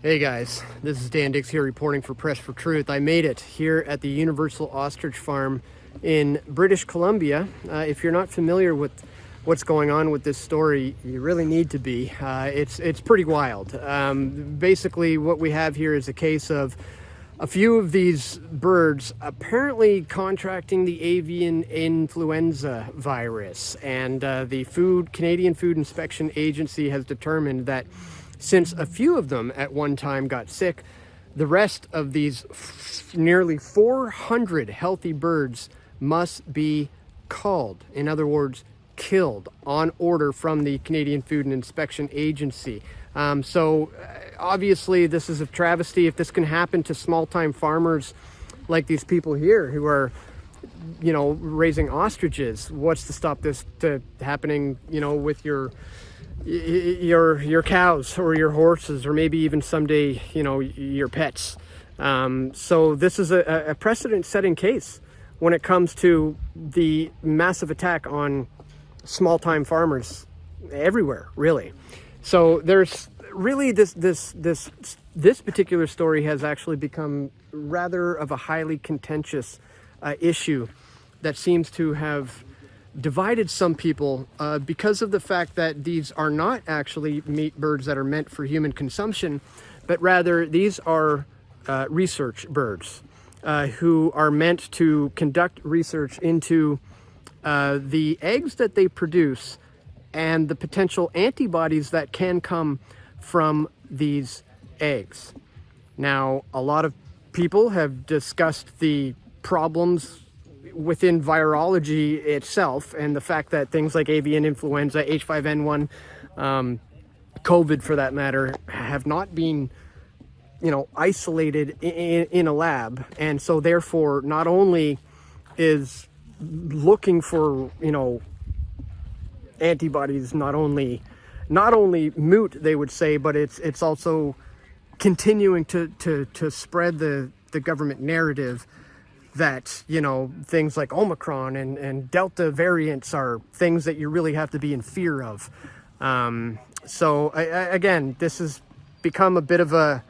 Hey guys, this is Dan Dicks here reporting for Press for Truth. I made it here at the Universal Ostrich Farm in British Columbia. If you're not familiar with what's going on with this story, you really need to be. It's pretty wild. Basically what we have here is a case of a few of these birds apparently contracting the avian influenza virus, and the Canadian Food Inspection Agency has determined that since a few of them at one time got sick, the rest of these nearly 400 healthy birds must be culled. In other words, killed on order from the Canadian Food and Inspection Agency. So obviously this is a travesty. If this can happen to small-time farmers like these people here who are, you know, raising ostriches, what's to stop this to happening, you know, with your cows or your horses, or maybe even someday, you know, your pets. So this is a precedent-setting case when it comes to the massive attack on small-time farmers everywhere, really. So there's really this particular story has actually become rather of a highly contentious issue that seems to have divided some people because of the fact that these are not actually meat birds that are meant for human consumption, but rather these are research birds who are meant to conduct research into the eggs that they produce and the potential antibodies that can come from these eggs. Now, a lot of people have discussed the problems within virology itself, and the fact that things like avian influenza, H5N1, COVID for that matter, have not been, you know, isolated in a lab. And so therefore, not only is looking for, you know, antibodies not only moot, they would say, but it's also continuing to spread the government narrative that, you know, things like Omicron and Delta variants are things that you really have to be in fear of. So again, this has become a bit of a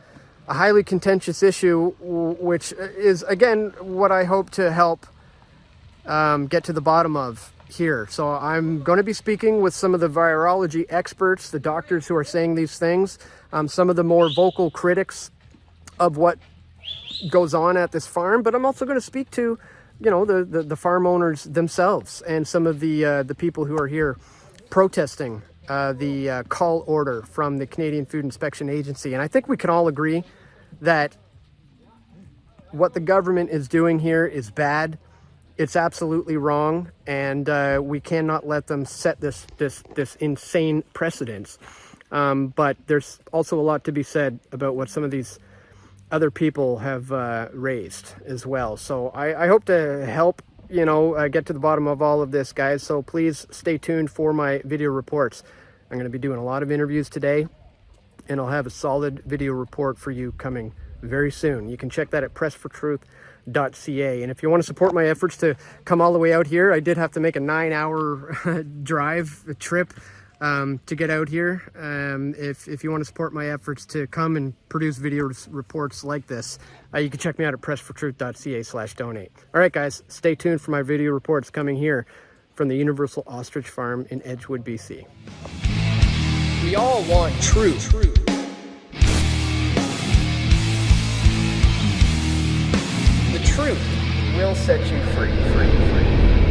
highly contentious issue, which is, again, what I hope to help get to the bottom of here. So I'm going to be speaking with some of the virology experts, the doctors who are saying these things, some of the more vocal critics of what goes on at this farm, but I'm also going to speak to, you know, the farm owners themselves and some of the people who are here protesting the call order from the Canadian Food Inspection Agency. And I think we can all agree that what the government is doing here is bad. It's absolutely wrong, and we cannot let them set this insane precedence. But there's also a lot to be said about what some of these other people have raised as well. So I hope to help, you know, get to the bottom of all of this, guys. So please stay tuned for my video reports. I'm going to be doing a lot of interviews today, and I'll have a solid video report for you coming very soon. You can check that at pressfortruth.ca. And if you want to support my efforts to come all the way out here, I did have to make a 9-hour trip to get out here. If you want to support my efforts to come and produce video reports like this, you can check me out at pressfortruth.ca/donate. All right, guys, stay tuned for my video reports coming here from the Universal Ostrich Farm in Edgewood, BC. We all want truth. The truth will set you free.